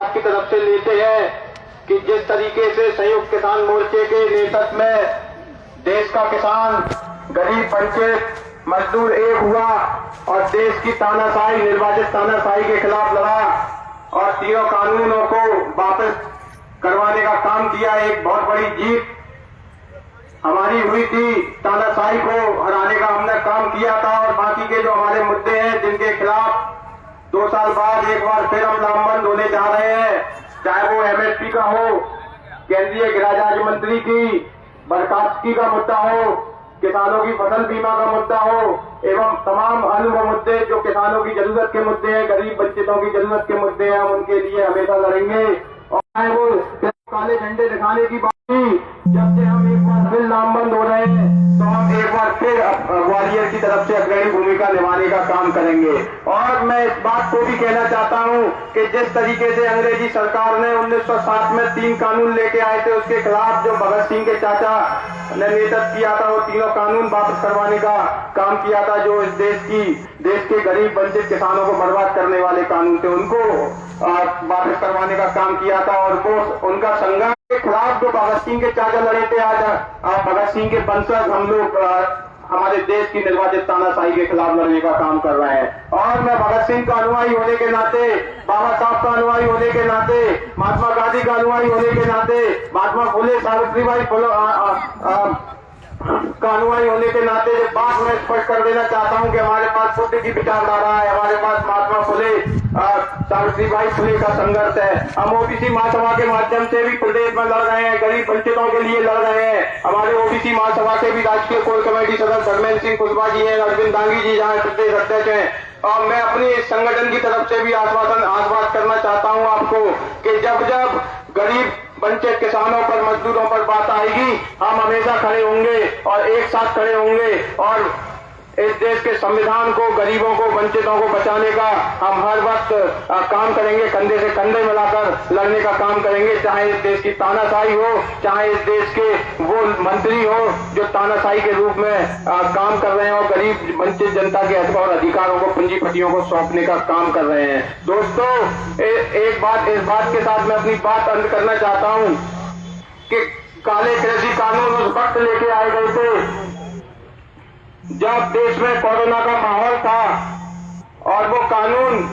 की तरफ से लेते हैं कि जिस तरीके से संयुक्त किसान मोर्चे के नेतृत्व में देश का किसान, गरीब, वंचित, मजदूर एक हुआ और देश की तानाशाही, निर्वाचित तानाशाही के खिलाफ लड़ा और तीनों कानूनों को वापस करवाने का काम किया। एक बहुत बड़ी जीत हमारी हुई थी, तानाशाही को हराने का हमने काम किया था। और बाकी के जो हमारे मुद्दे हैं जिनके खिलाफ 2 साल बाद एक बार फिर हम लामबंद होने जा रहे हैं, चाहे वो एमएसपी का हो, केंद्रीय गृह राज्य मंत्री की बर्खास्तगी का मुद्दा हो, किसानों की फसल बीमा का मुद्दा हो एवं तमाम अन्य मुद्दे जो किसानों की जरूरत के मुद्दे हैं, गरीब वंचितों की जरूरत के मुद्दे हैं, उनके लिए हमेशा लड़ेंगे। और चाहे वो काले झंडे दिखाने की बात, जब से हम एक बार फिर लामबंद हो रहे हैं तो हम एक बार फिर ग्वालियर की तरफ से अग्रणी भूमिका निभाने का काम करेंगे। और मैं इस बात को भी कहना चाहता हूं कि जिस तरीके से अंग्रेजी सरकार ने 1960 में 3 कानून लेके आए थे, उसके खिलाफ जो भगत सिंह के चाचा ने नेतृत्व किया था, वो तीनों कानून वापस करवाने का काम किया था। जो इस देश के गरीब वंचित किसानों को बर्बाद करने वाले कानून थे, उनको वापस करवाने का काम किया था। और वो उनका संघर्ष के खिलाफ जो भगत सिंह के चाचा लड़े थे, आज भगत सिंह के वंशज हम लोग हमारे देश की निर्वाचित तानाशाही के खिलाफ लड़ने का काम कर रहे हैं। और मैं भगत सिंह का अनुयायी होने के नाते, बाबा साहब का अनुयायी होने के नाते, महात्मा गांधी का अनुयायी होने के नाते, महात्मा फुले, सावित्रीबाई का अनुयायी होने के नाते ये बात मैं स्पष्ट कर देना चाहता हूं कि हमारे पास बुद्ध की विचारधारा है, हमारे पास महात्मा फुले, सावित्रीबाई फुले का संघर्ष है। हम ओबीसी महासभा के माध्यम से भी प्रदेश में लड़ रहे हैं, गरीब वंचितों के लिए लड़ रहे हैं। हमारे ओबीसी महासभा के भी राष्ट्रीय कोर कमेटी सदस्य धर्मेंद्र सिंह कुशवाहा जी हैं, अरविंद दांगी जी जहाँ प्रदेश अध्यक्ष हैं। और मैं अपने संगठन की तरफ से भी आश्वासन करना चाहता हूँ आपको कि जब जब गरीब वंचित किसानों पर, मजदूरों पर बात आएगी, हम हमेशा खड़े होंगे और एक साथ खड़े होंगे और इस देश के संविधान को, गरीबों को, वंचितों को बचाने का हम हर वक्त काम करेंगे। कंधे से कंधे मिलाकर लड़ने का काम करेंगे, चाहे इस देश की तानाशाही हो, चाहे इस देश के वो मंत्री हो जो तानाशाही के रूप में काम कर रहे हैं और गरीब वंचित जनता के हक और अधिकारों को, पूंजीपतियों को सौंपने का काम कर रहे हैं। दोस्तों, एक बात, इस बात के साथ मैं अपनी बात अंत करना चाहता हूं कि काले कृषि कानून उस वक्त लेके आए गए थे जब देश में कोरोना का माहौल था और वो कानून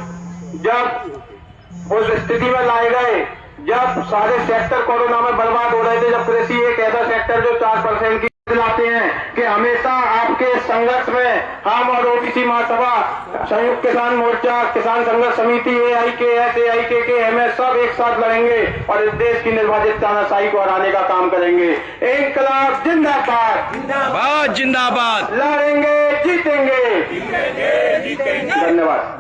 जब उस स्थिति में लाए गए जब सारे सेक्टर कोरोना में बर्बाद हो रहे थे, जब कृषि एक ऐसा सेक्टर जो 4% की दिलाते हैं कि हमेशा आपके संघर्ष में हम और ओबीसी महासभा, संयुक्त किसान मोर्चा, किसान संघर्ष समिति, AIKS, AIKK, MS सब एक साथ लड़ेंगे और इस देश की निर्वाचित तानाशाही को हराने का काम करेंगे। इंकलाब जिंदाबाद, जिंदाबाद जिंदाबाद, लड़ेंगे, जीतेंगे, धन्यवाद।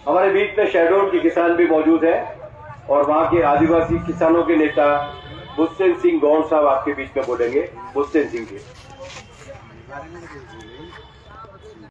हमारे बीच में शहडोल के किसान भी मौजूद है और वहाँ के आदिवासी किसानों के नेता बुस्सेन सिंह गौड़ साहब आपके बीच में बोलेंगे। बुस्सेन सिंह जी।